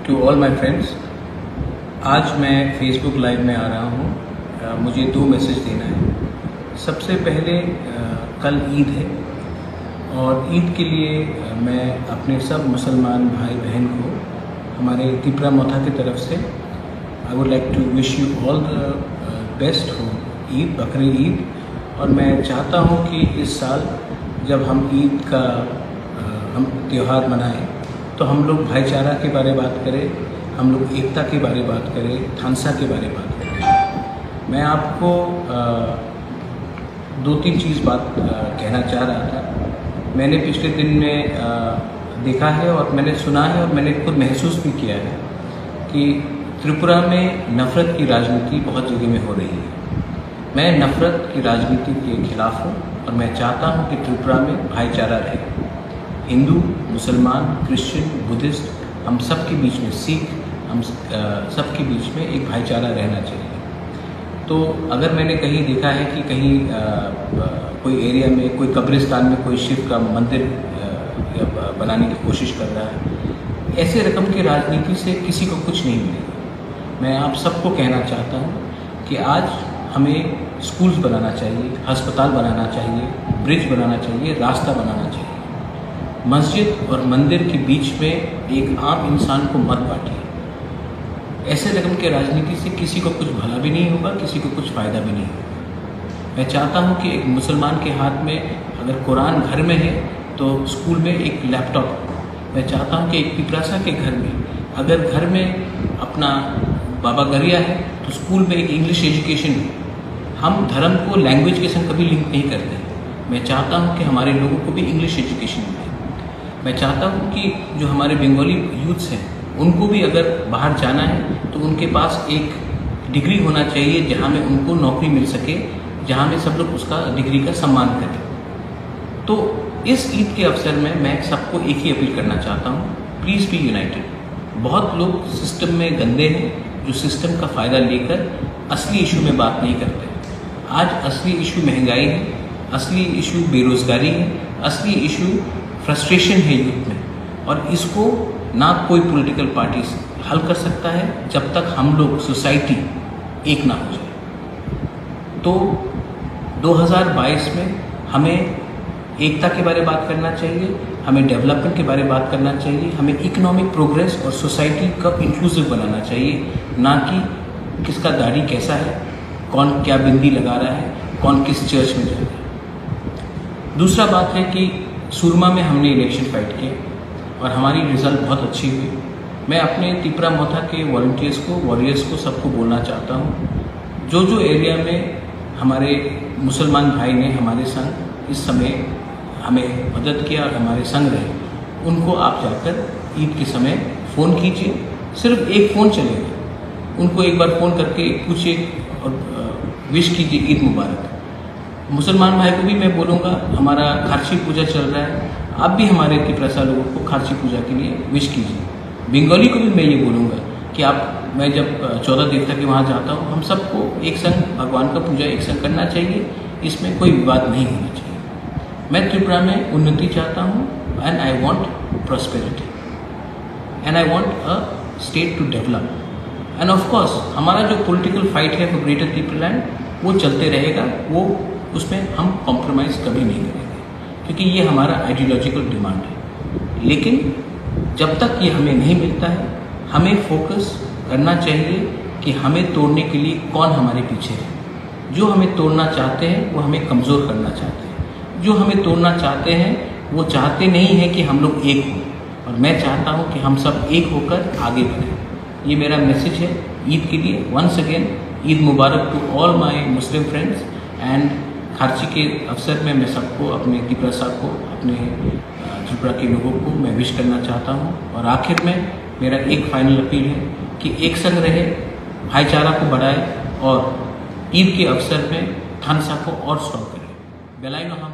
To all my friends, आज मैं Facebook live में आ रहा हूँ। मुझे दो मैसेज देना है। सबसे पहले कल ईद है और ईद के लिए मैं अपने सब मुसलमान भाई बहन को हमारे त्रिपुरा मोथा की तरफ से I would like to wish you all the best for Eid, Bakri Eid. और मैं चाहता हूँ कि इस साल जब हम ईद का हम त्यौहार मनाएं तो हम लोग भाईचारा के बारे में बात करें, हम लोग एकता के बारे में बात करें, थानसा के बारे में बात करें। मैं आपको दो तीन चीज़ बात कहना चाह रहा था। मैंने पिछले दिन में देखा है और मैंने सुना है और मैंने खुद महसूस भी किया है कि त्रिपुरा में नफ़रत की राजनीति बहुत जगह में हो रही है। मैं नफ़रत की राजनीति के खिलाफ हूँ और मैं चाहता हूँ कि त्रिपुरा में भाईचारा रहे। हिंदू, मुसलमान, क्रिश्चियन, बुद्धिस्ट, हम सब के बीच में, सिख, हम सब के बीच में एक भाईचारा रहना चाहिए। तो अगर मैंने कहीं देखा है कि कहीं कोई एरिया में, कोई कब्रिस्तान में कोई शिव का मंदिर बनाने की कोशिश कर रहा है, ऐसे रकम की राजनीति से किसी को कुछ नहीं मिलेगा। मैं आप सबको कहना चाहता हूँ कि आज हमें स्कूल्स बनाना चाहिए, अस्पताल बनाना चाहिए, ब्रिज बनाना चाहिए, रास्ता बनाना चाहिए। मस्जिद और मंदिर के बीच में एक आम इंसान को मत बांटिए। ऐसे रकम के राजनीति से किसी को कुछ भला भी नहीं होगा, किसी को कुछ फ़ायदा भी नहीं होगा। मैं चाहता हूँ कि एक मुसलमान के हाथ में अगर कुरान घर में है तो स्कूल में एक लैपटॉप। मैं चाहता हूँ कि एक पिपरासा के घर में अगर घर में अपना बाबा गरिया है तो स्कूल में एक इंग्लिश एजुकेशन है। हम धर्म को लैंग्वेज के संग कभी लिंक नहीं करते। मैं चाहता हूँ कि हमारे लोगों को भी इंग्लिश एजुकेशन मिले। मैं चाहता हूँ कि जो हमारे बंगाली यूथ्स हैं उनको भी अगर बाहर जाना है तो उनके पास एक डिग्री होना चाहिए जहाँ में उनको नौकरी मिल सके, जहाँ में सब लोग उसका डिग्री का सम्मान करें। तो इस ईद के अवसर में मैं सबको एक ही अपील करना चाहता हूँ, प्लीज़ बी यूनाइटेड। बहुत लोग सिस्टम में गंदे हैं जो सिस्टम का फ़ायदा लेकर असली इशू में बात नहीं करते। आज असली इशू महंगाई है, असली इशू बेरोज़गारी है, असली इशू फ्रस्ट्रेशन है यूथ में, और इसको ना कोई पॉलिटिकल पार्टी हल कर सकता है जब तक हम लोग सोसाइटी एक ना हो जाए। तो 2022 में हमें एकता के बारे में बात करना चाहिए, हमें डेवलपमेंट के बारे में बात करना चाहिए, हमें इकोनॉमिक प्रोग्रेस और सोसाइटी का इंक्लूसिव बनाना चाहिए, ना कि किसका दाढ़ी कैसा है, कौन क्या बिंदी लगा रहा है, कौन किस चर्च में जा रहा है। दूसरा बात है कि सुरमा में हमने इलेक्शन फाइट किए और हमारी रिज़ल्ट बहुत अच्छी हुई। मैं अपने त्रिपुरा मोथा के वॉरियर्स को सबको बोलना चाहता हूँ, जो एरिया में हमारे मुसलमान भाई ने हमारे संग इस समय हमें मदद किया और हमारे संग रहे, उनको आप जाकर ईद के समय फ़ोन कीजिए। सिर्फ एक फ़ोन चलेगा, उनको एक बार फ़ोन करके पूछिए और विश कीजिए ईद मुबारक। मुसलमान भाई को भी मैं बोलूँगा, हमारा खारची पूजा चल रहा है, आप भी हमारे त्रिपुरा लोगों को खारची पूजा के लिए विश कीजिए। बंगाली को भी मैं ये बोलूँगा कि मैं जब 14 देवता के वहाँ जाता हूँ, हम सबको एक संग भगवान का पूजा एक संग करना चाहिए, इसमें कोई विवाद नहीं होना चाहिए। मैं त्रिपुरा में उन्नति चाहता हूँ and I want prosperity and I want a state to develop. And of course हमारा जो पॉलिटिकल फाइट है फॉर ग्रेटर त्रिपुरालैंड वो चलते रहेगा, वो उसमें हम कॉम्प्रोमाइज़ कभी नहीं करेंगे, क्योंकि ये हमारा आइडियोलॉजिकल डिमांड है। लेकिन जब तक ये हमें नहीं मिलता है, हमें फोकस करना चाहिए कि हमें तोड़ने के लिए कौन हमारे पीछे है। जो हमें तोड़ना चाहते हैं वो हमें कमज़ोर करना चाहते हैं, जो हमें तोड़ना चाहते हैं वो चाहते नहीं हैं कि हम लोग एक हों, और मैं चाहता हूँ कि हम सब एक होकर आगे बढ़ें। ये मेरा मैसेज है ईद के लिए। वंस अगेन ईद मुबारक to all my Muslim friends. And Kharchi के अवसर में मैं सबको, अपने त्रिपुरा को, अपने त्रिपुरा के लोगों को मैं विश करना चाहता हूँ। और आखिर में मेरा एक फाइनल अपील है कि एक संग रहे, भाईचारा को बढ़ाए और ईद के अवसर में थानसा को और स्ट्रॉन्ग करें। बेलाइनो हम